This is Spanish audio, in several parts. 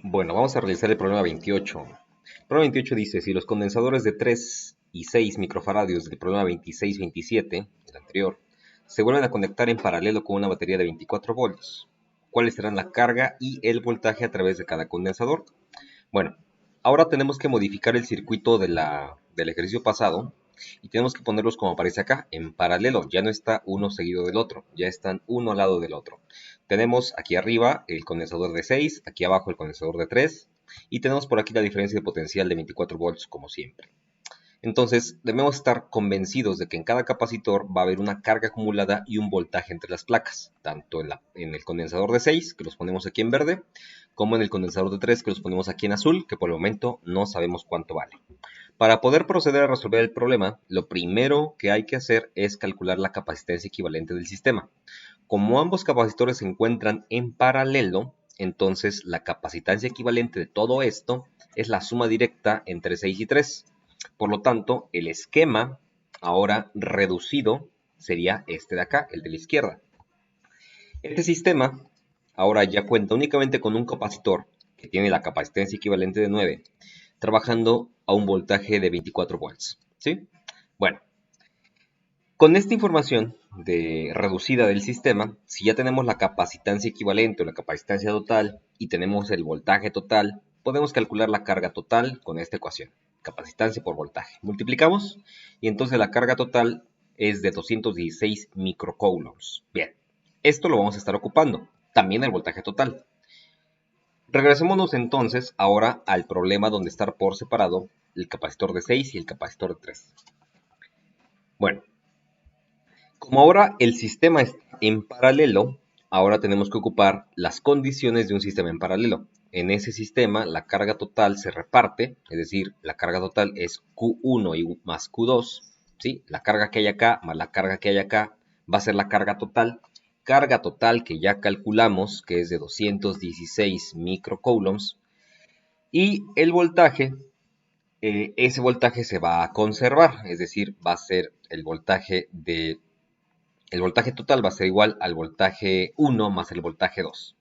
Bueno, vamos a realizar el problema 28. El problema 28 dice, si los condensadores de 3 y 6 microfaradios del problema 26-27, el anterior, se vuelven a conectar en paralelo con una batería de 24 volts, ¿cuáles serán la carga y el voltaje a través de cada condensador? Bueno, ahora tenemos que modificar el circuito del ejercicio pasado y tenemos que ponerlos como aparece acá, en paralelo. Ya no está uno seguido del otro, ya están uno al lado del otro. Tenemos aquí arriba el condensador de 6, aquí abajo el condensador de 3 y tenemos por aquí la diferencia de potencial de 24 volts como siempre. Entonces debemos estar convencidos de que en cada capacitor va a haber una carga acumulada y un voltaje entre las placas, tanto en el condensador de 6, que los ponemos aquí en verde, como en el condensador de 3, que los ponemos aquí en azul, que por el momento no sabemos cuánto vale. Para poder proceder a resolver el problema, lo primero que hay que hacer es calcular la capacitancia equivalente del sistema. Como ambos capacitores se encuentran en paralelo, entonces la capacitancia equivalente de todo esto es la suma directa entre 6 y 3. Por lo tanto, el esquema ahora reducido sería este de acá, el de la izquierda. Este sistema ahora ya cuenta únicamente con un capacitor que tiene la capacitancia equivalente de 9, trabajando a un voltaje de 24 volts. ¿Sí? Bueno, con esta información reducida del sistema, si ya tenemos la capacitancia equivalente o la capacitancia total y tenemos el voltaje total, podemos calcular la carga total con esta ecuación, capacitancia por voltaje. Multiplicamos y entonces la carga total es de 216 microcoulombs. Bien, esto lo vamos a estar ocupando, también el voltaje total. Regresémonos entonces ahora al problema donde está por separado el capacitor de 6 y el capacitor de 3. Bueno, como ahora el sistema está en paralelo, ahora tenemos que ocupar las condiciones de un sistema en paralelo. En ese sistema la carga total se reparte, es decir, la carga total es Q1 más Q2, ¿sí? La carga que hay acá más la carga que hay acá va a ser la carga total que ya calculamos, que es de 216 microcoulombs, y el voltaje, ese voltaje se va a conservar, es decir, va a ser el voltaje total va a ser igual al voltaje 1 más el voltaje 2.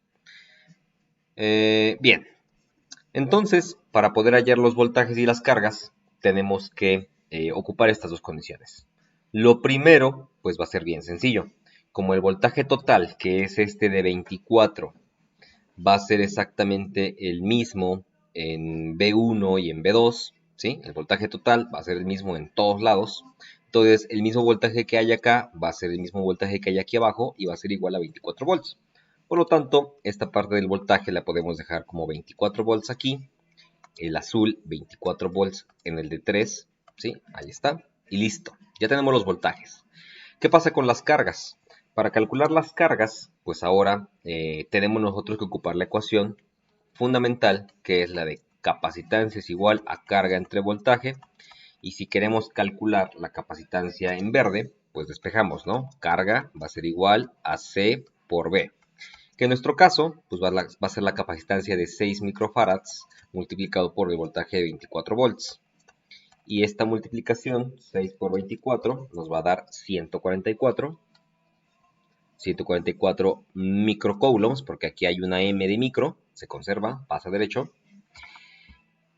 Bien, entonces, para poder hallar los voltajes y las cargas, tenemos que ocupar estas dos condiciones. Lo primero, pues va a ser bien sencillo. Como el voltaje total, que es este de 24, va a ser exactamente el mismo en B1 y en B2, ¿sí? El voltaje total va a ser el mismo en todos lados. Entonces, el mismo voltaje que hay acá va a ser el mismo voltaje que hay aquí abajo y va a ser igual a 24 volts. Por lo tanto, esta parte del voltaje la podemos dejar como 24 volts aquí, el azul 24 volts en el de 3, ¿sí? Ahí está, y listo. Ya tenemos los voltajes. ¿Qué pasa con las cargas? Para calcular las cargas, pues ahora tenemos nosotros que ocupar la ecuación fundamental, que es la de capacitancia es igual a carga entre voltaje. Y si queremos calcular la capacitancia en verde, pues despejamos, ¿no? Carga va a ser igual a C por B. Que en nuestro caso, pues va a ser la capacitancia de 6 microfarads multiplicado por el voltaje de 24 volts. Y esta multiplicación, 6 por 24, nos va a dar 144 microcoulombs, porque aquí hay una M de micro, se conserva, pasa derecho.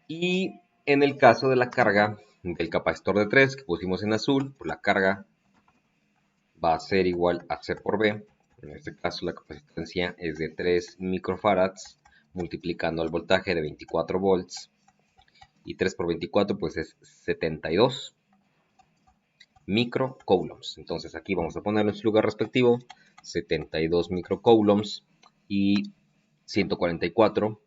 Y en el caso de la carga del capacitor de 3 que pusimos en azul, pues la carga va a ser igual a C por B. En este caso la capacitancia es de 3 microfarads multiplicando el voltaje de 24 volts. Y 3 por 24 pues es 72 microcoulombs. Entonces aquí vamos a ponerlo en su lugar respectivo, 72 microcoulombs y 144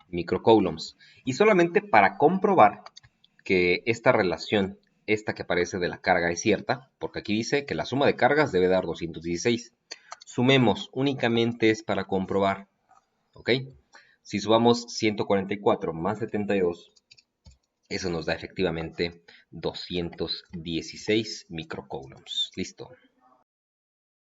microcoulombs. Y solamente para comprobar que esta relación, esta que aparece de la carga es cierta, porque aquí dice que la suma de cargas debe dar 216. Sumemos, únicamente es para comprobar, ¿ok? Si sumamos 144 más 72, eso nos da efectivamente 216 microcoulombs. Listo.